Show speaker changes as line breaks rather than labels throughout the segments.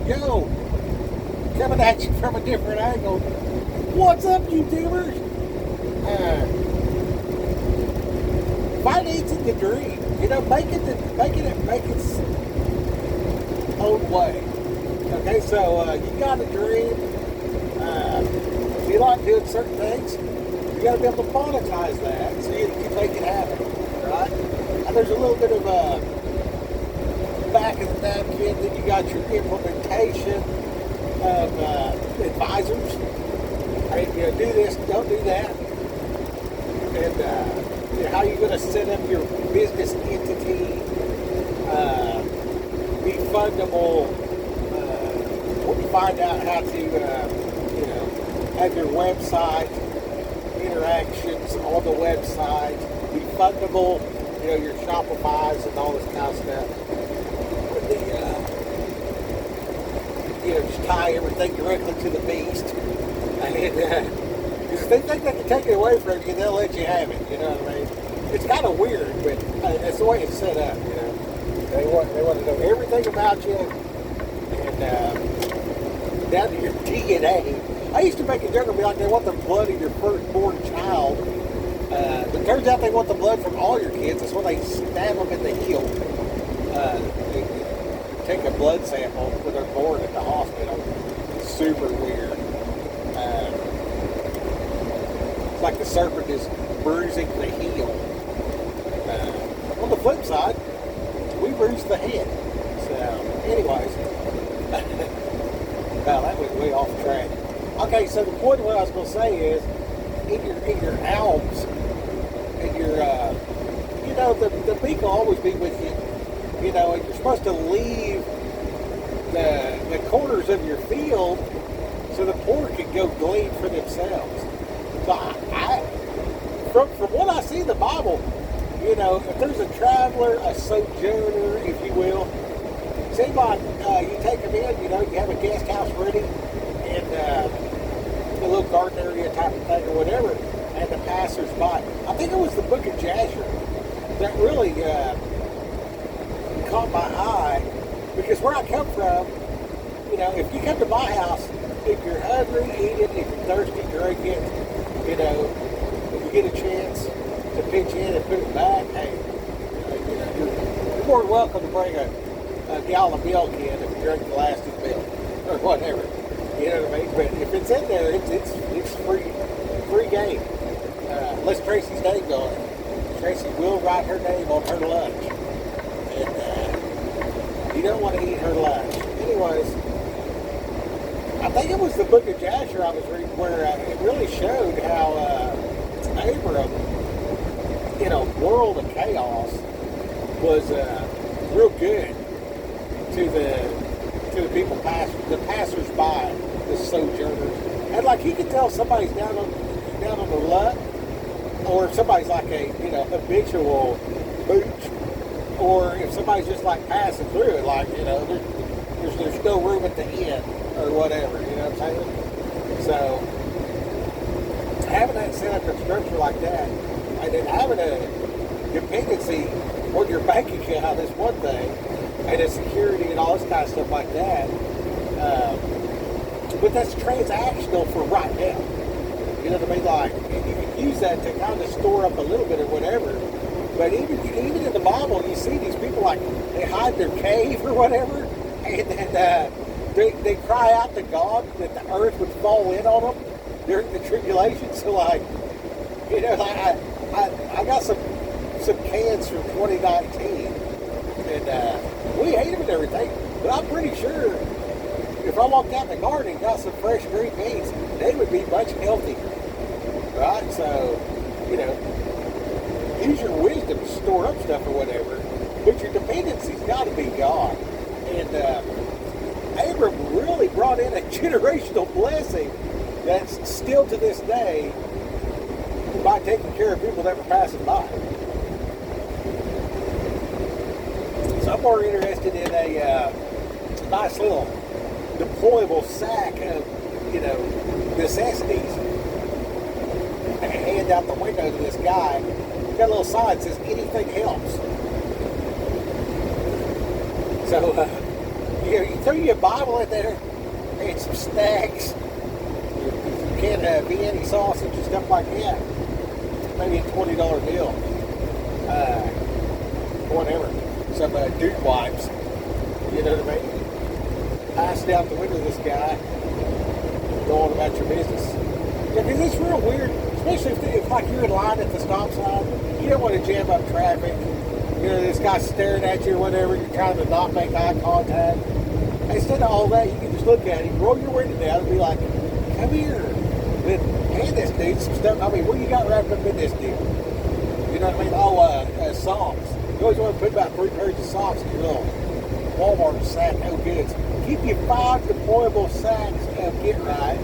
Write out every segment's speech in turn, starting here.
go. Coming at you from a different angle. What's up, YouTubers? Financing the dream. You know, make its own way. Okay, so you got a dream. If you like doing certain things, you got to be able to monetize that so you can make it happen, right? And there's a little bit of back of the napkin. Then you got your implementation of advisors. Hey, you know, do this, don't do that, and you know, how you're going to set up your business entity, be fundable. When you find out how to, you know, have your website interactions on the website, be fundable, you know, your Shopify's and all this kind of stuff. With the, you know, just tie everything directly to the beast. And because if they think they can take it away from you, they'll let you have it. You know what I mean? It's kind of weird, but that's the way it's set up. You know, they want to know everything about you, and down to your DNA. I used to make a joke and be like, they want the blood of your firstborn child. But it turns out they want the blood from all your kids. That's why they stab them in the heel. They take a blood sample when they're born at the hospital. It's super weird. It's like the serpent is bruising the heel. On the flip side, we bruise the head. So, anyways. Wow, that went way off track. Okay, so the point of what I was going to say is, in your alms, in your, you know, the beak will always be with you. You know, and you're supposed to leave the corners of your field so the poor can go glean for themselves. So from what I see in the Bible, you know, if there's a traveler, a sojourner, if you will, seems like you take them in, you know, you have a guest house ready, and a little garden area type of thing or whatever, and the passers-by. I think it was the book of Jasher that really caught my eye, because where I come from, you know, if you come to my house, if you're hungry, eat it. If you're thirsty, drink it. You know, if you get a chance to pitch in and put it back, hey, you know, you're more than welcome to bring a gallon of milk in if you drink the last of the milk or whatever. You know what I mean? But if it's in there, it's free game. Unless Tracy's name on it. Tracy will write her name on her lunch, and you don't want to eat her lunch. Anyways, I think it was the book of Jasher I was reading where it really showed how Abram, in a world of chaos, was real good to the people, the passers-by, the sojourners, and like he could tell somebody's down on the luck, or if somebody's like a, you know, habitual mooch, or if somebody's just like passing through it, like, you know, there's no room at the inn or whatever, you know what I'm saying? So having that set up in structure like that, and then having a dependency on your bank account is one thing, and the security and all this kind of stuff like that. But that's transactional for right now. You know what I mean? Like, you can use that to kind of store up a little bit or whatever. But even in the Bible, you see these people, like, they hide their cave or whatever, and then they cry out to God that the earth would fall in on them during the tribulation. So, like, you know, I got some cans from 2019, and we ate them and everything, but I'm pretty sure if I walked out in the garden and got some fresh green beans, they would be much healthier, right? So, you know, use your wisdom to store up stuff or whatever, but your dependency's got to be God. And Abram really brought in a generational blessing that's still to this day by taking care of people that were passing by. So I'm more interested in a nice little deployable sack of, you know, necessities and hand out the window to this guy. Got a little sign that says anything helps. So You throw your Bible in there and some snacks, you can Vienna sausage and stuff like that. Maybe a $20 bill. Whatever. Some Duke wipes. You know what I mean? Pass it out the window to this guy. Go on about your business. Yeah, because it's real weird, especially if like you're in line at the stop sign. You don't want to jam up traffic. You know, this guy's staring at you or whatever. You're trying to not make eye contact. Instead of all that, you can just look at him, roll your window down, and be like, "Come here, then hand this dude some stuff." I mean, what you got wrapped up in this deal? You know what I mean? Oh, socks. You always want to put about 3 pairs of socks in your little Walmart sack of goods. Keep you 5 deployable sacks of Get Right.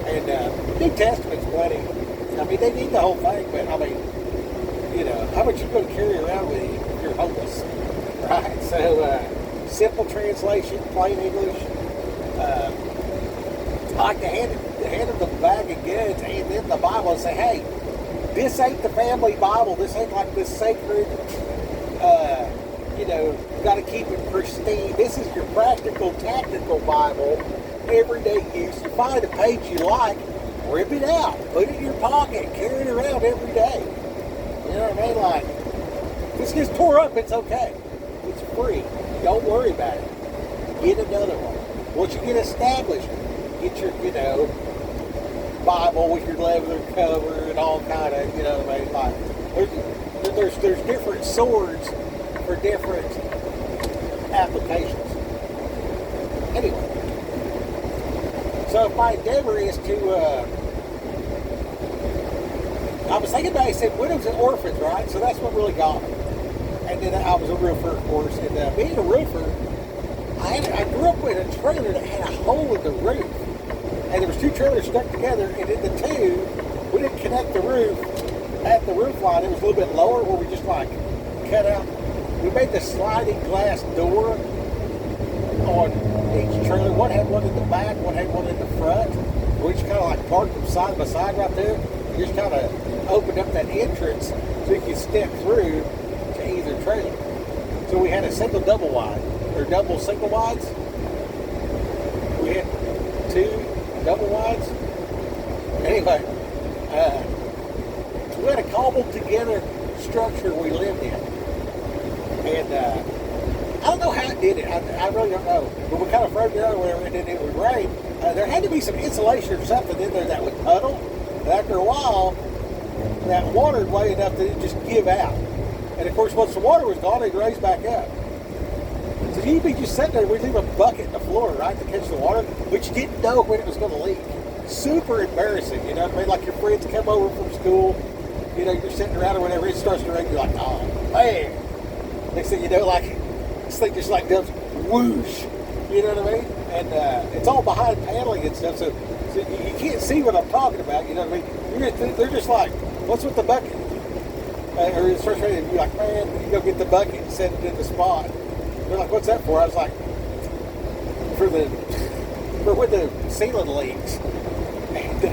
And New Testament's plenty. I mean, they need the whole thing, but I mean, you know, how much you going to carry around with you if you're homeless, right? So, simple translation, plain English. I like to hand them the bag of goods and then the Bible and say, hey, this ain't the family Bible. This ain't like this sacred, you know, got to keep it pristine. This is your practical, tactical Bible, everyday use. You find a page you like, rip it out, put it in your pocket, carry it around every day. You know what I mean? Like, if this gets tore up, it's okay. It's free. Don't worry about it. Get another one. Once you get established, get your, you know, Bible with your leather cover and all kind of, you know what I mean? Like, there's different swords for different applications. Anyway, so my endeavor is to, I was thinking about it, I said widows and orphans, right? So that's what really got me. And then I was a roofer, of course, and being a roofer, I grew up with a trailer that had a hole in the roof. And there was 2 trailers stuck together, and in the 2, we didn't connect the roof at the roof line. It was a little bit lower where we just like cut out. We made the sliding glass door on each trailer. One had one in the back, one had one in the front. We just kind of like parked them side by side right there. We just kind of opened up that entrance so you could step through to either trailer. So we had a single double wide, or double single wides. We had 2 double wides. Anyway, so we had a cobbled together structure we lived in. And I don't know how it did it. I really don't know. But we kind of froze it out or whatever, and then it would rain. There had to be some insulation or something in there that would puddle. And after a while, that water would weigh enough that it just give out. And of course, once the water was gone, it'd raise back up. So you'd be just sitting there, we'd leave a bucket in the floor, right, to catch the water, but you didn't know when it was going to leak. Super embarrassing, you know what I mean? Like your friends come over from school, you know, you're sitting around or whatever, it starts to rain, you're like, oh, man. Next thing you know, like, this thing just like does whoosh, you know what I mean? And it's all behind paneling and stuff, so you can't see what I'm talking about, you know what I mean? They're just like, what's with the bucket? Or it starts raining, and you're like, man, you go get the bucket and set it in the spot. They're like, what's that for? I was like, for when the ceiling leaks. And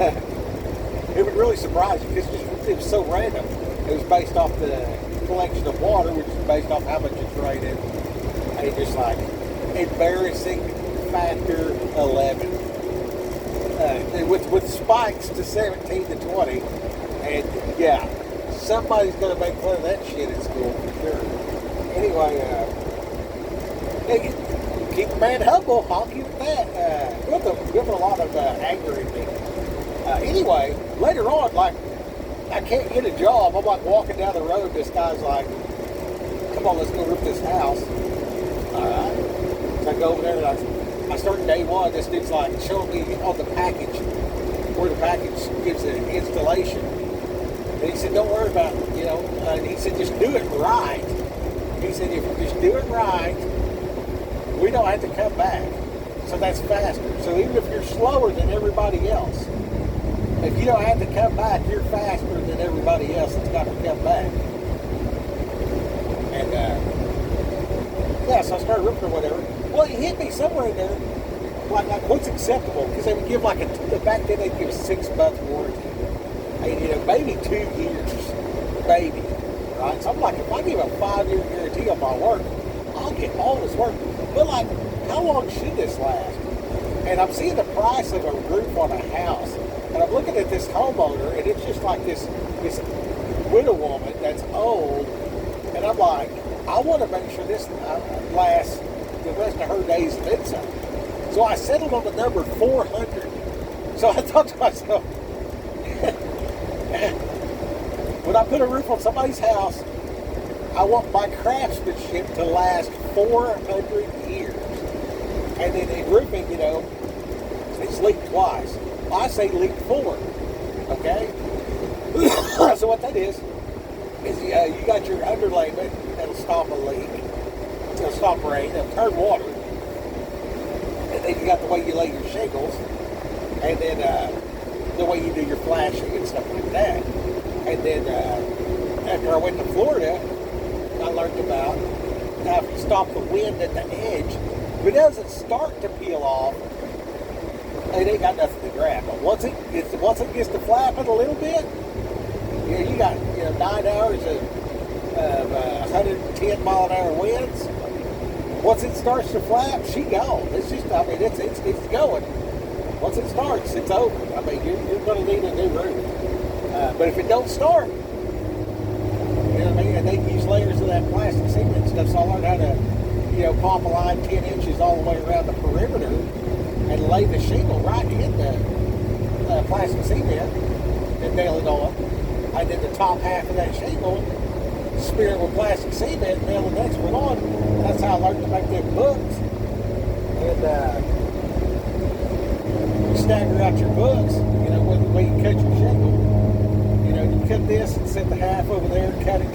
it would really surprise you because it was so random. It was based off the collection of water, which is based off how much it's raining. And it's just like, embarrassing factor 11. With spikes to 17 to 20. And yeah, somebody's going to make fun of that shit at school for sure. Anyway, keep a man humble. I'll keep it that. With a lot of anger in me. Anyway, later on, like, I can't get a job. I'm like walking down the road. This guy's like, come on, let's go roof this house. All right. So I go over there and I start day one. This dude's like showing me on the package, where the package gives an installation. And he said, don't worry about it, you know. And he said, just do it right. He said, if you just do it right, we don't have to come back. So that's faster. So even if you're slower than everybody else, if you don't have to come back, you're faster than everybody else that's got to come back. And, yeah, so I started ripping or whatever. Well, it hit me somewhere in there, like what's acceptable? Because they would give back then they'd give a 6-month warranty. And, you know, maybe 2 years. Maybe. Right? So I'm like, if I give a 5-year guarantee on my work, I'll get all this work. But like, how long should this last? And I'm seeing the price of a roof on a house, and I'm looking at this homeowner, and it's just like this widow woman that's old, and I'm like, I want to make sure this lasts the rest of her days and then some. So I settled on the number 400. So I thought to myself, when I put a roof on somebody's house, I want my craftsmanship to last 400 years. And then in roofing, it's leaked twice. I say leak 4. Okay? So what that is you got your underlayment that'll stop a leak. It'll stop rain. It'll turn water. And then you got the way you lay your shingles. And then the way you do your flashing and stuff like that. And then after I went to Florida, I learned about how if you stop the wind at the edge, if it doesn't start to peel off, it ain't got nothing to grab. But once it gets to flapping a little bit, you got 9 hours of 110 mile an hour winds. Once it starts to flap, she gone. It's just, it's going. Once it starts, it's over. You're going to need a new roof. But if it don't start, and they use layers of that plastic cement and stuff, so I learned how to, pop a line 10 inches all the way around the perimeter and lay the shingle right in the plastic cement and nail it on. And then the top half of that shingle, smear it with plastic cement and nail the next one on. And that's how I learned to make them books. And you stagger out your books, with the way you cut your shingle. You cut this and set the half over there, cut it.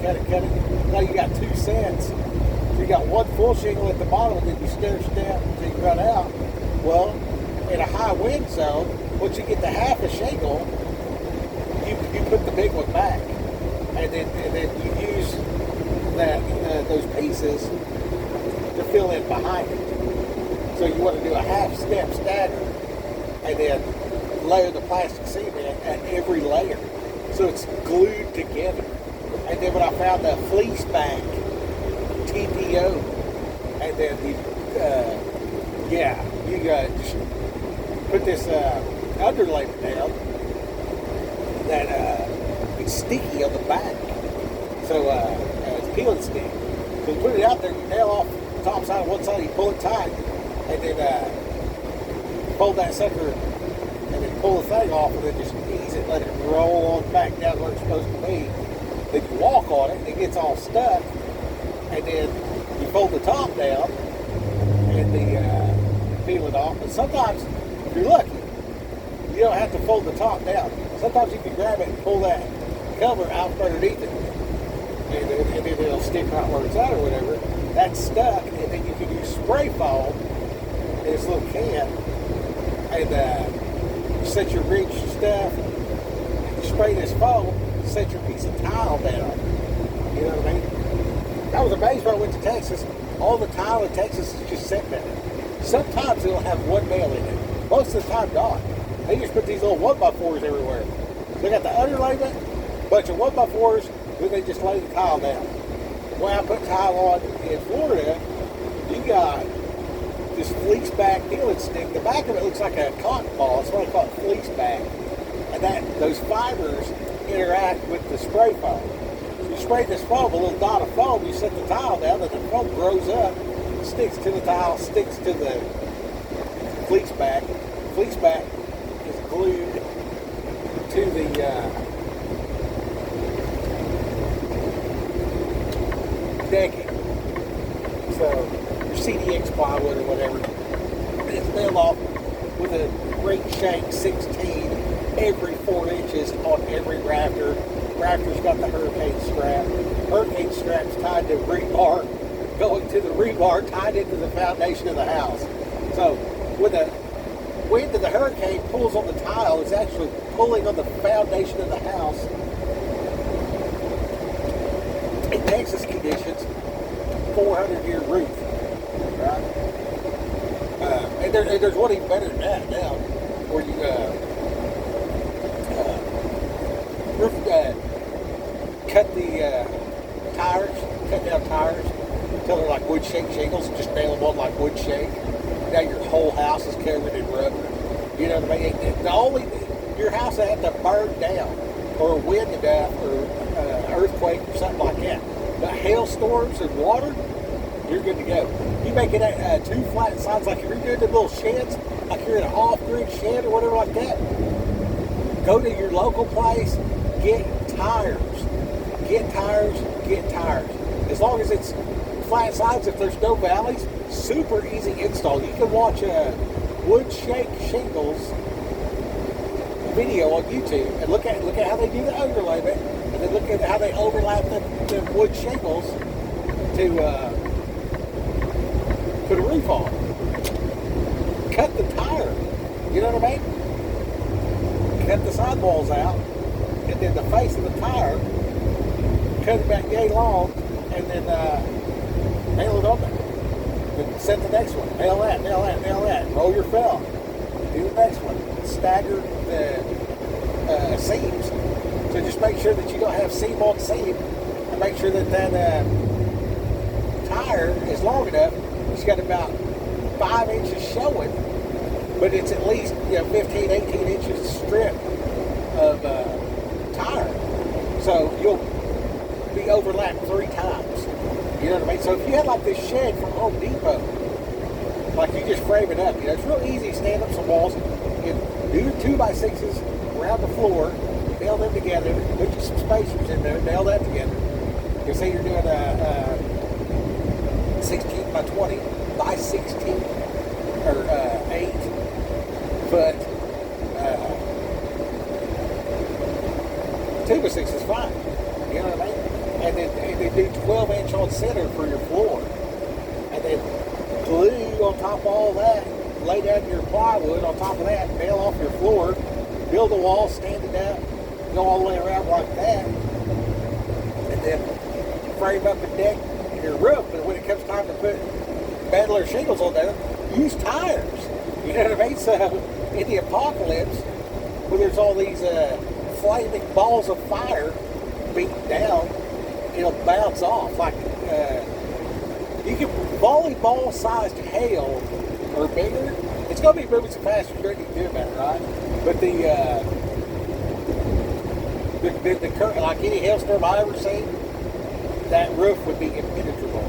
Now you got 2 sets. So you got one full shingle at the bottom, and then you stair step until you run out. Well, in a high wind zone, once you get the half a shingle, you put the big one back, and then you use those pieces to fill in behind it. So you want to do a half step stagger, and then layer the plastic cement at every layer, so it's glued together. And then when I found the fleece bank TPO, and then you just put this underlayment down that it's sticky on the back, so it's peeling stick. So you put it out there, you nail off the top side of one side, you pull it tight, and then fold that sucker, and then pull the thing off, and then just ease it, let it roll on back down where it's supposed to be. Then you walk on it, and it gets all stuck, and then you fold the top down, and peel it off. But sometimes, if you're lucky, you don't have to fold the top down. Sometimes you can grab it and pull that cover out from underneath it, and then it'll stick right where it's at or whatever. That's stuck, and then you can use spray foam in this little can, and you set your ridge stuff, and you spray this foam, set your piece of tile down. You know what I mean? I was amazed when I went to Texas. All the tile in Texas is just set there. Sometimes it'll have one nail in it. Most of the time not. They just put these little 1x4s everywhere. They got the underlayment, bunch of 1x4s, then they just lay the tile down. When I put tile on in Florida, you got this fleece back peeling stick. The back of it looks like a cotton ball. That's why I call it fleece back. And those fibers interact with the spray foam. So you spray this foam, a little dot of foam, you set the tile down, and the foam grows up, sticks to the tile, sticks to the fleece back. Fleece back is glued to the decking. So your CDX plywood or whatever, it's nailed off with a ring shank 16 every 4 inches on every rafter. Rafter's got the hurricane strap. Hurricane strap's tied to rebar, going to the rebar tied into the foundation of the house. So when the wind of the hurricane pulls on the tile, it's actually pulling on the foundation of the house. In Texas conditions, 400-year roof, right? And there's one even better than that now, where you cut the tires, cut down tires, till they're like wood shake shingles, just nail them on like wood shake. Now your whole house is covered in rubber. You know what I mean? The only, your house had to burn down, or wind to death, or earthquake, or something like that. But hailstorms and water, you're good to go. You make it 2 flat sides, like if you're doing the little sheds, like you're in an off-grid shed or whatever like that. Go to your local place, get tires. Get tires, get tires. As long as it's flat sides, if there's no valleys, super easy install. You can watch wood shake shingles video on YouTube and look at how they do the overlayment, and then look at how they overlap the wood shingles to put a roof on. Cut the tire. You know what I mean? Cut the sidewalls out, and then the face of the tire, cut it back yay long, and then nail it on there. Then set the next one. Nail that, nail that, nail that. Roll your felt. Do the next one. Stagger the seams. So just make sure that you don't have seam on seam, and make sure that tire is long enough. It's got about 5 inches showing, but it's at least 15, 18 inches strip of tire. So you'll be overlapped 3 times. You know what I mean? So if you had like this shed from Home Depot, like you just frame it up, it's real easy. Stand up some walls, do your 2x6s around the floor, nail them together, put you some spacers in there, nail that together. You say you're doing a 16 by 20 by 16 or 8 foot 2x6 is fine. You know what I mean? And then do 12-inch on center for your floor. And then glue on top of all that, lay down your plywood on top of that, nail off your floor, build a wall, stand it up, go all the way around like that, and then frame up and deck your roof. But when it comes time to put metal or shingles on there, use tires. You know what I mean? So in the apocalypse, where there's all these flaming balls of fire beating down, it'll bounce off. Like you can volleyball-sized hail or bigger. It's going to be moving so fast, you're going to do that, right? But the current, like any hailstorm I ever seen, that roof would be impenetrable.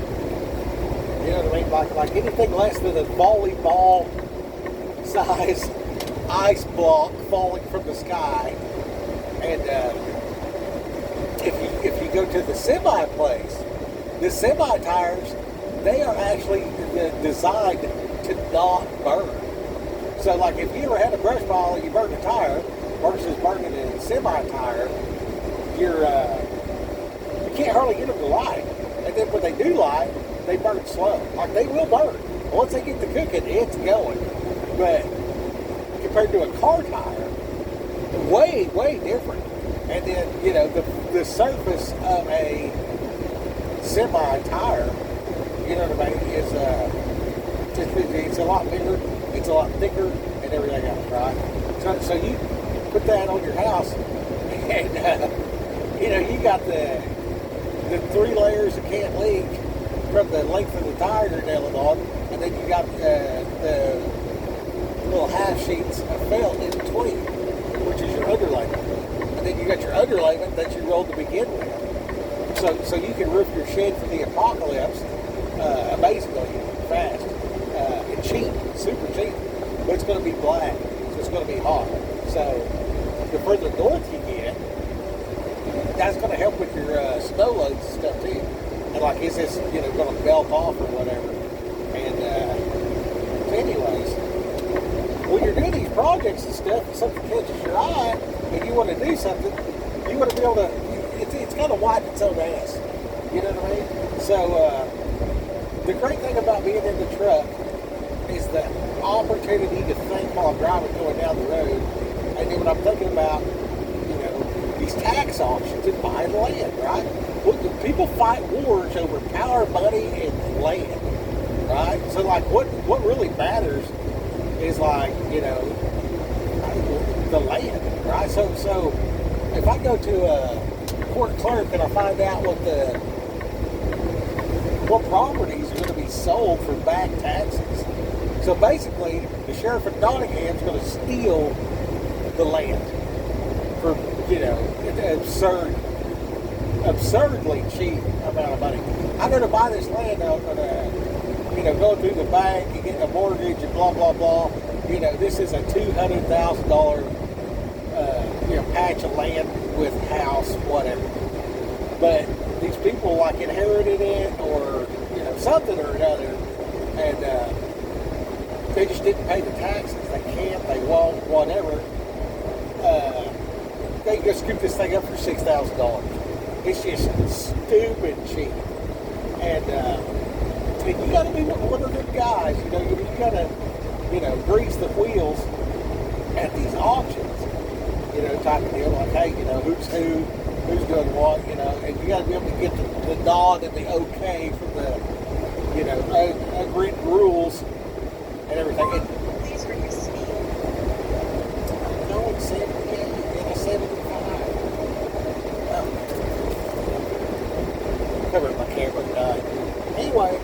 You know what I mean? Like anything less than a volleyball-size ice block falling from the sky. And if you go to the semi place, the semi tires, they are actually designed to not burn. So like if you ever had a brush pile and you burned a tire versus burning a semi tire, you can't hardly get them to light. And then when they do light, they burn slow. Like they will burn. Once they get to cooking, it's going. But compared to a car tire, way, way different. And then, the surface of a semi tire, you know what I mean, is it's a lot bigger, it's a lot thicker, and everything else, right? So you put that on your house, and you got the 3 layers that can't leak from the length of the tire you're nailing on, and then you got the little half sheets of felt in between, which is your underlayment. And then you got your underlayment that you rolled to begin with. So you can roof your shed for the apocalypse amazingly fast and cheap, super cheap. But it's going to be black, so it's going to be hot. So the further north you get, that's going to help with your snow loads and stuff too. And like, is this going to melt off or whatever? And anyways, when you're doing these projects and stuff, and something catches your eye, and you want to do something, you want to be able to, it's got to wipe its own ass. You know what I mean? So, the great thing about being in the truck is the opportunity to think while I'm driving going down the road. And then when I'm thinking about, these tax auctions and buying land, right? Well, people fight wars over power, money, and land, right? So, like, what really matters is like, the land, right? So if I go to a court clerk and I find out what the what properties are going to be sold for back taxes. So basically, the sheriff of Nottingham is going to steal the land for, absurdly cheap amount of money. I'm going to buy this land. I'm going to, go through the bank and get a mortgage and blah, blah, blah. This is a $200,000, patch of land with house, whatever. But these people like inherited it or, something or another, and they just didn't pay the taxes. They can't, they won't, whatever. They just scoop this thing up for $6,000. It's just stupid cheap. And you got to be one of them guys. You got to, grease the wheels at these auctions. Type of deal. Like, hey, who's doing what, and you got to be able to get the nod and the okay from the, unwritten rules and everything.
Please for your speed.
I'm going 78 and a 75. Oh. Covered my camera and died. Anyway,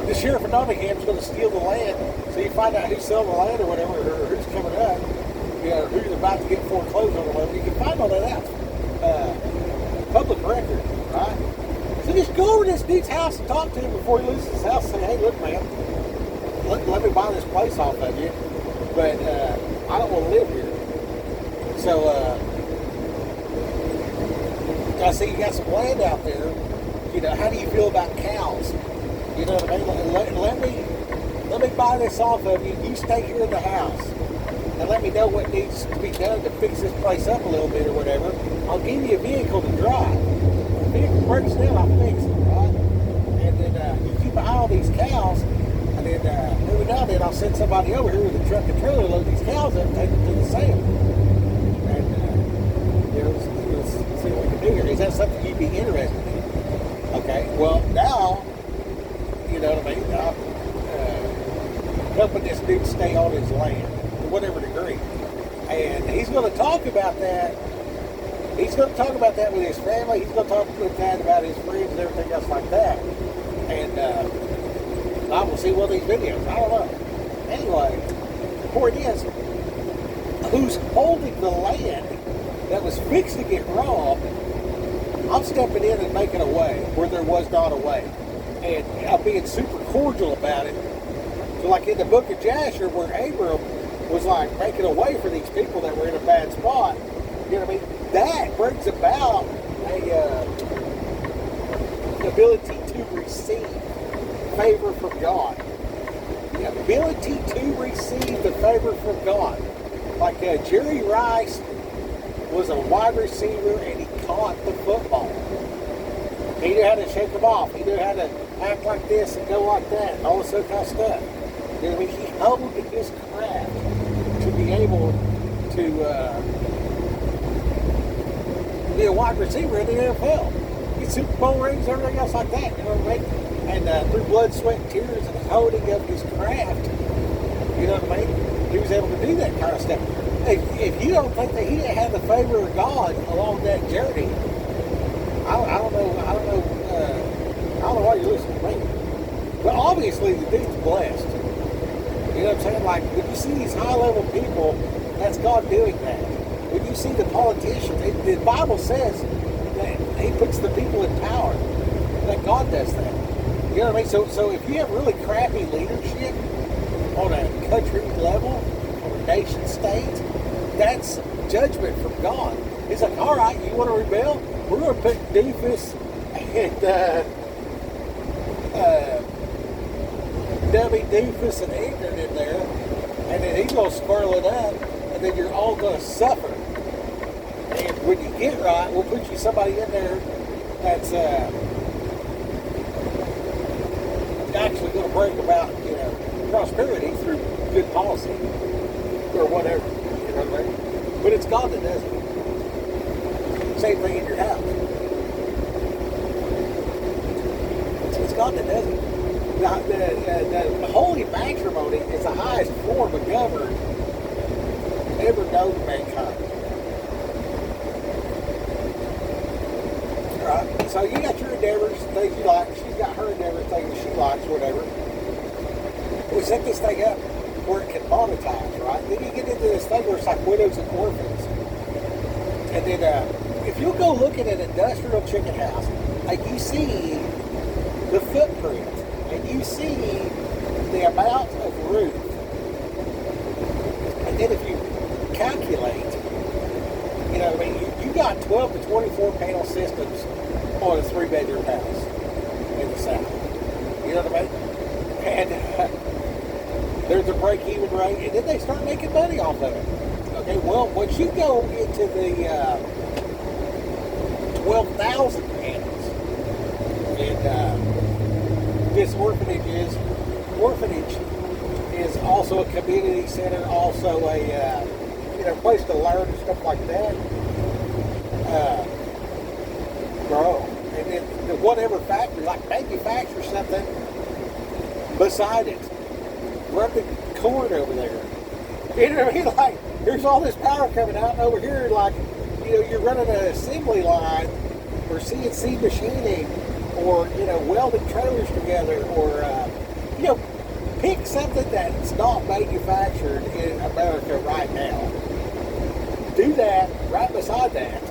the sheriff of Nottingham's going to steal the land, so you find out who's selling the land or whatever, or who's coming up, who's about to get foreclosed on or whatever. You can find all that out. Public record, right? So just go over to this dude's house and talk to him before he loses his house. Say, hey, look, man, let me buy this place off of you, but I don't want to live here. So, I see you got some land out there. How do you feel about cows? You know what I mean? Let me buy this off of you. You stay here in the house and let me know what needs to be done to fix this place up a little bit or whatever. I'll give you a vehicle to drive. If the vehicle breaks down, I'll fix it, right? And then you keep an eye on these cows, and then every now and then I'll send somebody over here with a truck and trailer, load these cows up and take them to the sale. And let's see what we can do here. Is that something you'd be interested in? Okay, well now, you know what I mean? I'm helping this dude stay on his land to whatever degree. And he's going to talk about that. He's going to talk about that with his family. He's going to talk with that about his friends and everything else like that. And I will see one of these videos. I don't know. Anyway, the point is, who's holding the land that was fixed to get robbed? I'm stepping in and making a way where there was not a way. And I'm being super cordial about it. So like in the book of Jasher, where Abram was like making a way for these people that were in a bad spot, you know what I mean? That brings about the ability to receive favor from God. The ability to receive the favor from God. Like Jerry Rice was a wide receiver and he caught the football. He knew how to shake them off. He knew how to act like this and go like that and all this other kind of stuff. You know what I mean? He honed his craft to be able to be a wide receiver in the NFL. Get Super Bowl rings, everything else like that. You know what I mean? And through blood, sweat, and tears and honing of his craft, you know what I mean? He was able to do that kind of stuff. If you don't think that he had the favor of God along that journey, I don't know why you're listening to me. But obviously the dude's blessed. You know what I'm saying? Like, when you see these high-level people, that's God doing that. When you see the politicians, the Bible says that he puts the people in power. That God does that. You know what I mean? So if you have really crappy leadership on a country level, on a nation state, that's judgment from God. It's like, all right, you want to rebel? We're going to put doofus and dummy doofus and ignorant in there, and then he's going to swirl it up, and then you're all going to suffer. And when you get right, we'll put you somebody in there that's actually going to bring about, prosperity through good policy or whatever. You know what I mean? But it's God that does it. Same thing in your house. God that does it. The holy matrimony is the highest form of government ever known to mankind. Right? So you got your endeavors, things you like. She's got her endeavors, things she likes, whatever. We set this thing up where it can monetize, right? Then you get into this thing where it's like widows and orphans. And then if you go look at an industrial chicken house, like you see the footprint, and you see the amount of roof, and then if you calculate, you know, I mean, you got 12 to 24 panel systems on a 3-bedroom house in the South. You know what I mean? And there's a break-even rate, and then they start making money off of it. Okay, well, once you go into the 12,000 panels, and this orphanage is also a community center, also a place to learn and stuff like that. Bro, and then whatever factory, like manufacture something beside it, run the cord over there. You know what I mean? Like, there's all this power coming out, and over here, like, you're running an assembly line or CNC machining, or welding trailers together, or pick something that's not manufactured in America right now. Do that right beside that.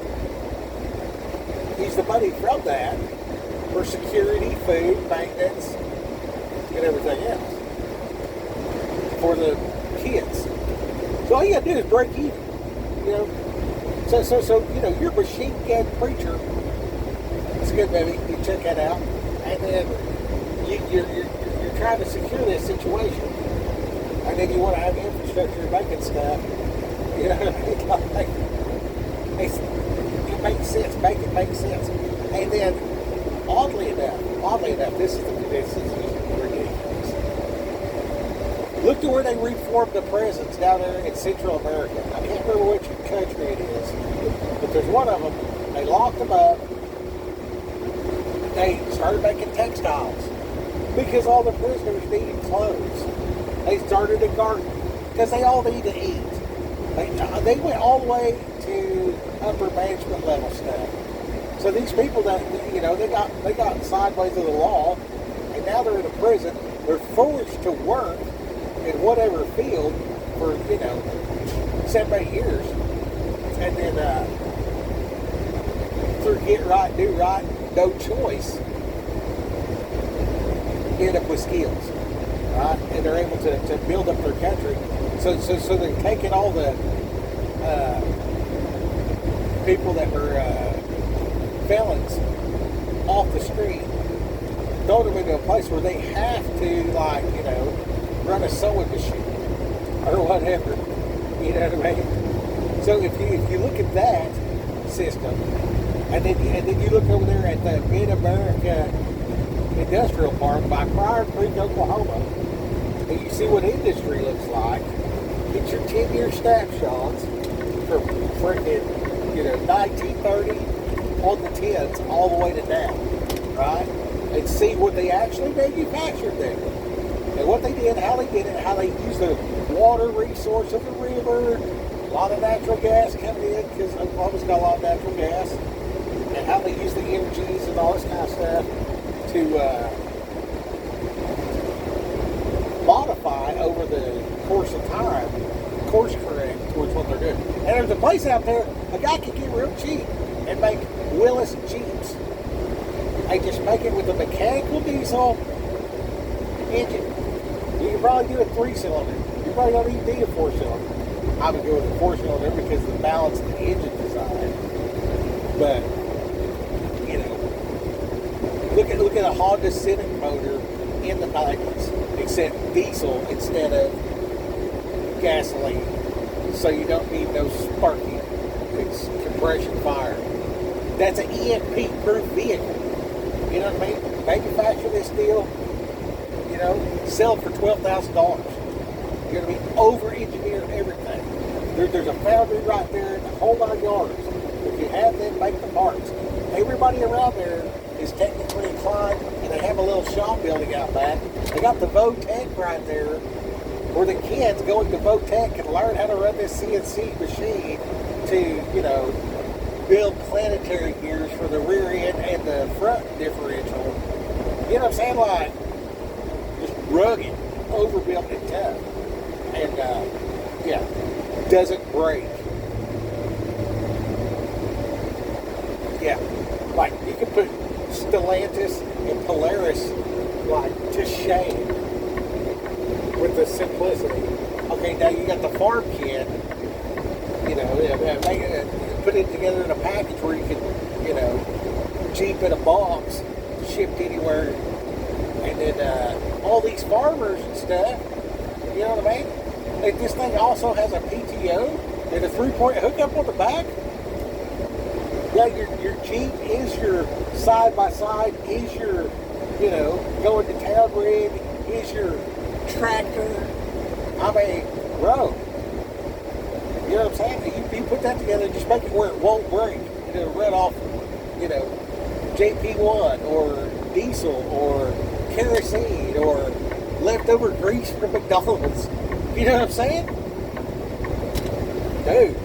Use the money from that for security, food, maintenance, and everything else for the kids. So all you gotta do is break even. So your machine gun preacher. It's a good movie. You check that out, and then you're trying to secure this situation, and then you want to have infrastructure making stuff. You know, like, it makes sense. Make it make sense. And then, oddly enough, this is ridiculous. Look to where they reformed the prisons down there in Central America. I can't remember which country it is, but there's one of them. They locked them up. They started making textiles because all the prisoners needed clothes. They started a garden because they all need to eat. They went all the way to upper management level stuff. So these people that they got sideways of the law, and now they're in a prison. They're forced to work in whatever field for 7-8 years, and then through get right, do right, no choice, end up with skills, right? And they're able to build up their country. So they're taking all the people that were felons off the street, throwing them into a place where they have to, run a sewing machine or whatever. You know what I mean? So if you look at that system, and then you look over there at the Mid-America Industrial Park by Pryor Creek, Oklahoma, and you see what industry looks like. Get your 10-year snapshots from freaking 1930 on the 10s all the way to now, right? And see what they actually manufactured there, and what they did, how they did it, how they used the water resource of the river, a lot of natural gas coming in because Oklahoma's got a lot of natural gas, and how they use the energies and all this kind of stuff to modify over the course of time, course correct towards what they're doing. And there's a place out there, a guy could get real cheap and make Willis Jeeps. They just make it with a mechanical diesel engine. You can probably do a 3-cylinder. You probably don't even need a 4-cylinder. I would go with a 4-cylinder because of the balance of the engine design. But look at a Honda Civic motor in the 90s, except diesel instead of gasoline. So you don't need no sparking. It's compression fire. That's an EMP-proof vehicle. You know what I mean? Manufacture this deal, sell it for $12,000. You're going to be over-engineer everything. There's a foundry right there in the whole 9 yards. If you have them, make the parts. Everybody around there is technically inclined, and they have a little shop building out back. They got the bout right there, where the kids going to bout can learn how to run this CNC machine to, you know, build planetary gears for the rear end and the front differential. You know what I'm saying? Like, just rugged, overbuilt and tough. And, yeah, doesn't break. Yeah, like, you can put Stellantis and Polaris, like, to shame with the simplicity. Okay, now you got the farm kit, you know, put it together in a package where you can, you know, cheap in a box, shipped anywhere, and then all these farmers and stuff, you know what I mean? Like, this thing also has a PTO and a 3-point hookup on the back. Yeah, your Jeep is your side-by-side, is your, you know, going to town rig, is your tractor. I mean, bro, you know what I'm saying? You put that together and just make it where it won't break. It'll run off, you know, JP1 or diesel or kerosene or leftover grease from McDonald's. You know what I'm saying? Dude,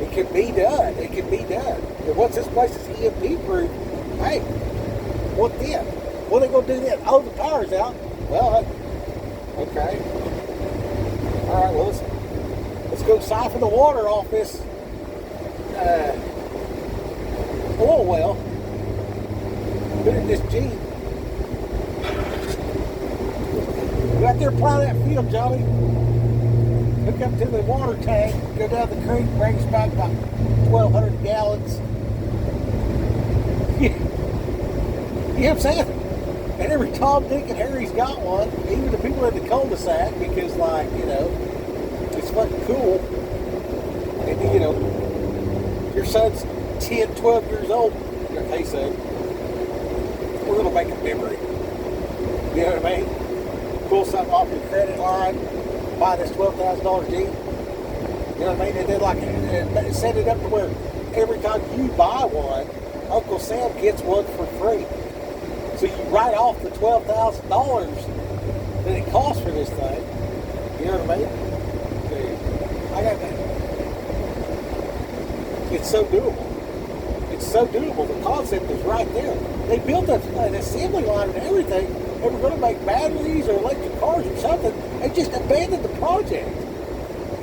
it can be done. It can be done. And once this place is EMP proof, hey, what then? What are they going to do then? Oh, the power's out. Well, okay. All right, well, let's go siphon the water off this oil well. Put it in this Jeep. Go out there, plow that field, Johnny. Hook up to the water tank, go down the creek, bring us back about 1,200 gallons. You know what I'm saying? And every Tom, Dick, and Harry's got one, even the people in the cul-de-sac, because, like, you know, it's fucking cool. And, you know, your son's 10, 12 years old. You're like, hey, son, we're going to make a memory. You know what I mean? Pull something off your credit line, buy this $12,000 Jeep. You know what I mean? And then, like, set it up to where every time you buy one, Uncle Sam gets one for free. So you write off the $12,000 that it costs for this thing. You know what I mean? Dude, I got that. It's so doable. It's so doable. The concept is right there. They built an assembly line and everything. They were going to make batteries or electric cars or something. They just abandoned the project.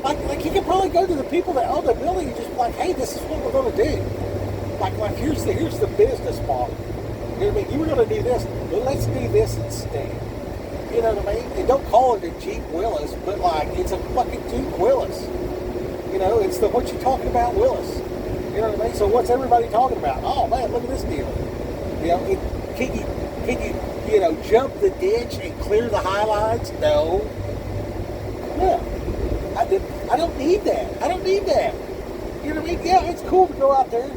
Like you could probably go to the people that own the building and just be like, hey, this is what we're going to do. Like here's the business model. You know what I mean? You were going to do this, but let's do this instead. You know what I mean? And don't call it a Jeep Willis, but like it's a fucking Jeep Willis. You know, it's the what you talking about Willis. You know what I mean? So what's everybody talking about? Oh man, look at this deal. You know, can you know, jump the ditch and clear the highlights? No. No. I don't need that. I don't need that. You know what I mean? Yeah, it's cool to go out there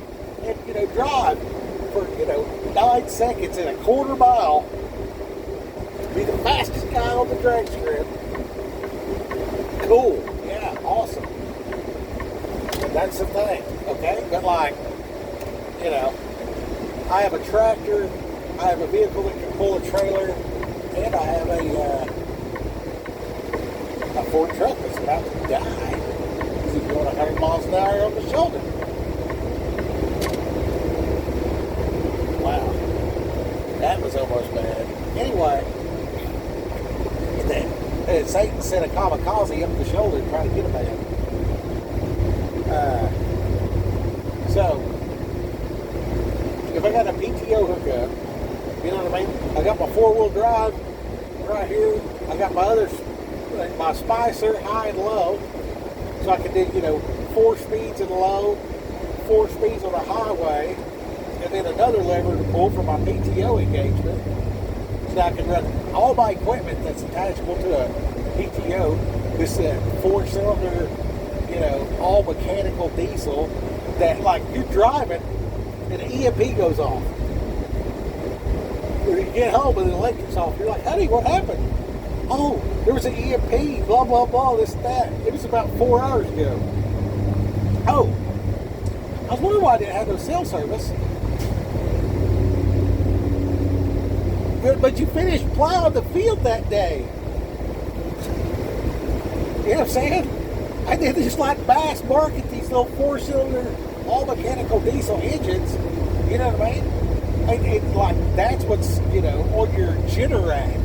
and, you know, drive for, you know, 9 seconds in a quarter mile. Be the fastest guy on the drag strip. Cool. Yeah, awesome. And that's the thing, okay? But like, you know, I have a tractor, I have a vehicle that can pull a trailer, and I have a Ford truck that's about to die because he's going 100 miles an hour on the shoulder. Wow. That was almost bad. Anyway, Satan sent a kamikaze up the shoulder to try to get a man. So, if I got a PTO hookup, you know what I mean? I got my 4-wheel drive right here. I got my Spicer high and low. So I can do, you know, 4 speeds in the low, 4 speeds on the highway, and then another lever to pull for my PTO engagement. So I can run all my equipment that's attachable to a PTO, this 4-cylinder, you know, all mechanical diesel that, like, you're driving and the EMP goes off. Or you get home and the electric's off. You're like, honey, what happened? Oh, there was an EMP, blah, blah, blah, this and that. It was about 4 hours ago. Oh, I was wondering why I didn't have no cell service. But you finished plowing the field that day. You know what I'm saying? I did just like mass market these little 4-cylinder, all mechanical diesel engines. You know what I mean? And like that's what's, you know, on your Generac.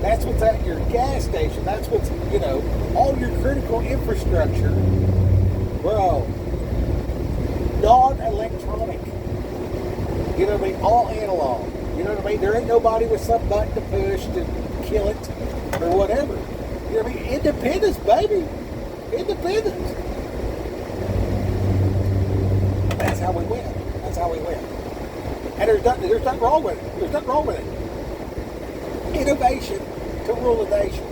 That's what's at your gas station. That's what's, you know, all your critical infrastructure. Bro, non-electronic. You know what I mean? All analog. You know what I mean? There ain't nobody with some button to push to kill it or whatever. You know what I mean? Independence, baby. Independence. That's how we win. That's how we win. And there's nothing wrong with it. There's nothing wrong with it. Innovation to rule a nation.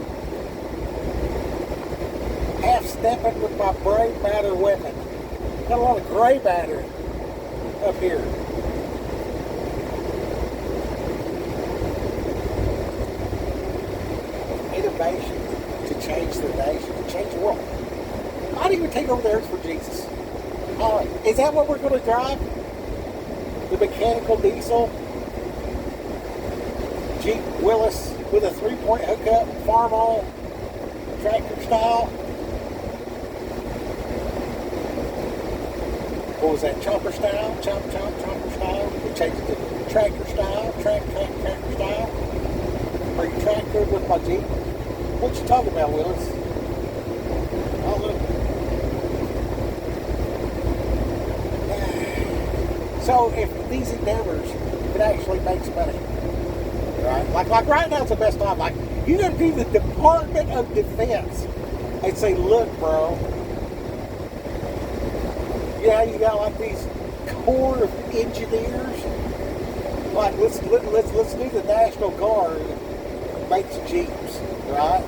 Half-stepping with my gray matter weapon. Got a lot of gray matter up here. Innovation to change the nation, to change the world. I'd even take over the earth for Jesus. Is that what we're going to drive? The mechanical diesel Jeep Willis with a 3-point hookup, farm all, tractor style. What was that? Chopper style? Chopper style? We changed it to tractor style, tractor style. Are you tractored with my Jeep? What you talking about, Willis? Oh, look. So if these endeavors could actually make some money, right? Like right now it's the best time. Like you gotta do the Department of Defense and say, look, bro, yeah, you got like these corps of engineers. Like let's do the National Guard make the Jeeps, right?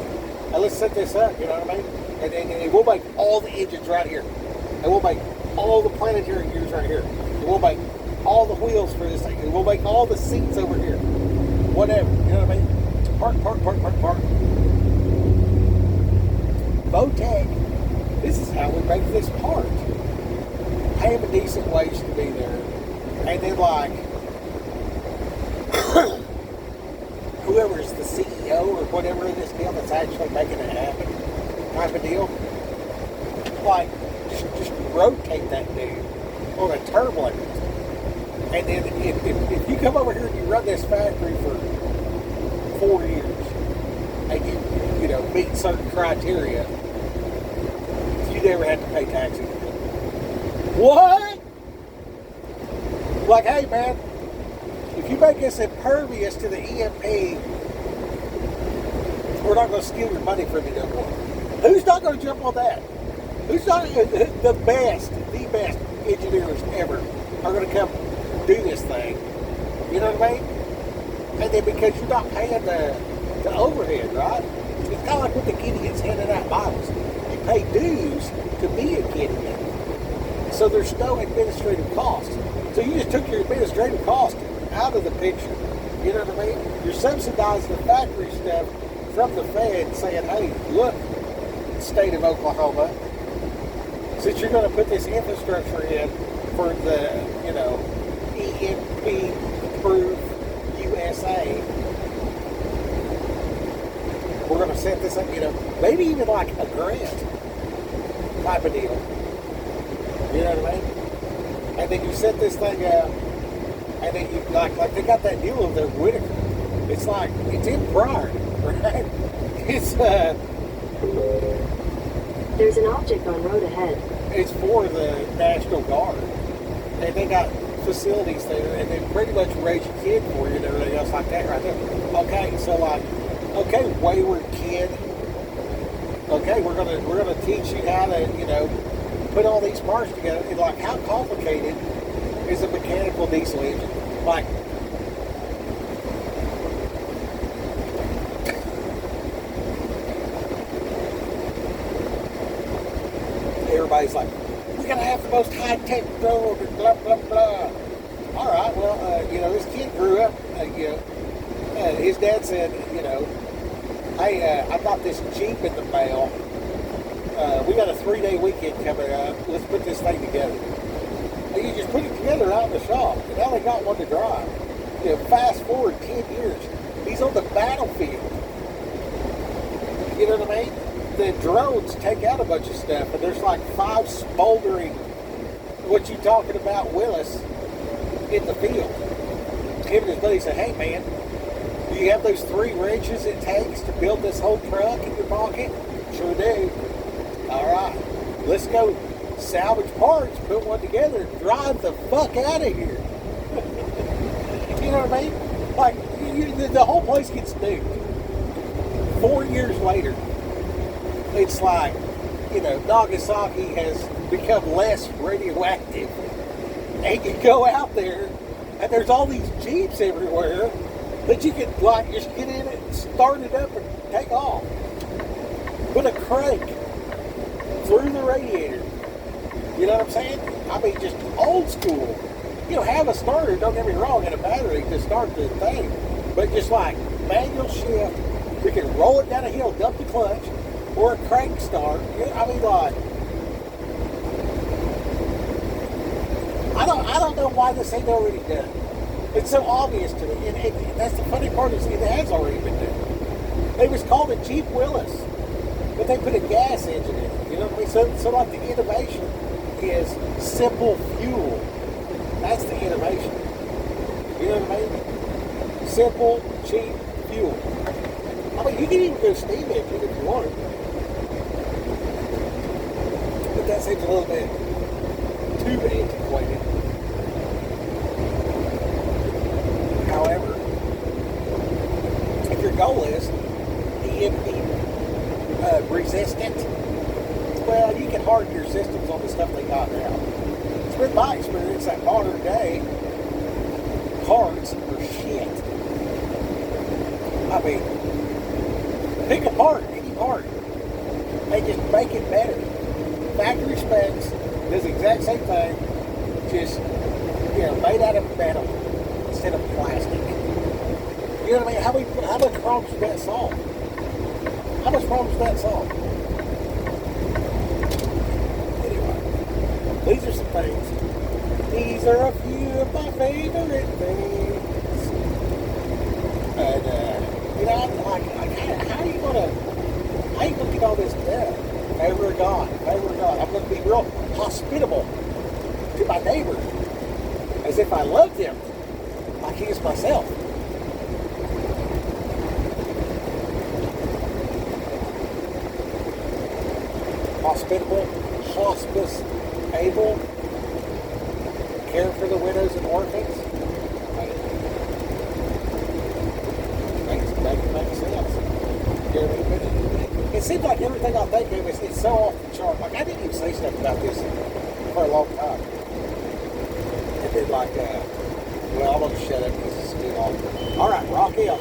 And let's set this up, you know what I mean? And we'll make all the engines right here. And we'll make all the planetary gears right here. And we'll make all the wheels for this thing. And we'll make all the seats over here. Whatever, you know what I mean? Park. Votech, this is how we make this part. Pay them a decent wage to be there. And then like, whoever's the CEO or whatever in this deal that's actually making it happen, type of deal, like just rotate that dude on a turbulent. And then if you come over here and you run this factory for 4 years and you know meet certain criteria, you never have to pay taxes. What? Like, hey man, if you make us impervious to the EMP, we're not going to steal your money from you no more. Who's not going to jump on that? Who's not the best engineers ever are going to come do this thing? You know what I mean? And then because you're not paying the overhead, right? It's kind of like with the Gideons handing out Bibles. You pay dues to be a Gideon. So there's no administrative cost. So you just took your administrative cost out of the picture. You know what I mean? You're subsidizing the factory stuff from the Fed saying, hey, look, state of Oklahoma, since you're going to put this infrastructure in for the, you know, EMP approved USA, we're going to set this up, you know, maybe even like a grant type of deal. You know what I mean? And then you set this thing up, and then you like they got that deal over there, Whitaker. It's like it's in Pryor, right? It's
There's an object on road ahead.
It's for the National Guard, and they got facilities there, and they pretty much raise your kid for you and everything else like that right there. Okay, so like, okay, wayward kid. Okay, we're gonna teach you how to, you know, put all these parts together. And like, how complicated is a mechanical diesel engine? Like, everybody's like, we're gonna have the most high-tech road and blah blah blah. All right, well, you know, this kid grew up, you know, his dad said, you know, hey, I got this Jeep in the mail. We got a 3-day weekend coming up. Let's put this thing together. And you just put it together out in the shop. And now they got one to drive. You know, fast forward 10 years. He's on the battlefield. You know what I mean? The drones take out a bunch of stuff, and there's like 5 smoldering, what you talking about, Willis, in the field. Him and his buddy say, hey man, do you have those 3 wrenches it takes to build this whole truck in your pocket? Sure do. Alright, let's go salvage parts, put one together, and drive the fuck out of here. You know what I mean? Like, the whole place gets nuked. 4 years later, it's like, you know, Nagasaki has become less radioactive. And you go out there, and there's all these Jeeps everywhere that you can, like, just get in it, start it up, and take off. Put a crank through the radiator. You know what I'm saying? I mean, just old school. You know, have a starter, don't get me wrong, and a battery to start the thing. But just like manual shift, we can roll it down a hill, dump the clutch, or a crank start. I mean, like, I don't know why this ain't already done. It's so obvious to me, and that's the funny part is it has already been done. It was called a Jeep Willis, but they put a gas engine in it. You know what I mean? So like the innovation is simple fuel. That's the innovation. You know what I mean? Simple, cheap fuel. I mean, you can even go steam engine if you want it. But that seems a little bit too antiquated. However, if your goal is EMP resistant, well, you can harden your systems on the stuff they got now. It's been my experience that modern day parts are shit. I mean, pick a part, any part. They just make it better. Factory specs does the exact same thing, just, you know, made out of metal instead of plastic. You know what I mean? How much problems does that solve? How much problems does that solve? Anyway, these are some things. These are a few of my favorite things. And, you know, like how are you gonna get all this done? Favor of God. I'm gonna be real hospitable to my neighbors, as if I loved them like he is myself. Hospitable, hospice able, care for the widows and orphans. Makes sense. You know what I mean? It seems like everything I think of is so off the chart. Like, I didn't even say stuff about this for a long time. And then, like, well, I'm going to shut up because it's too long. All right, rock in.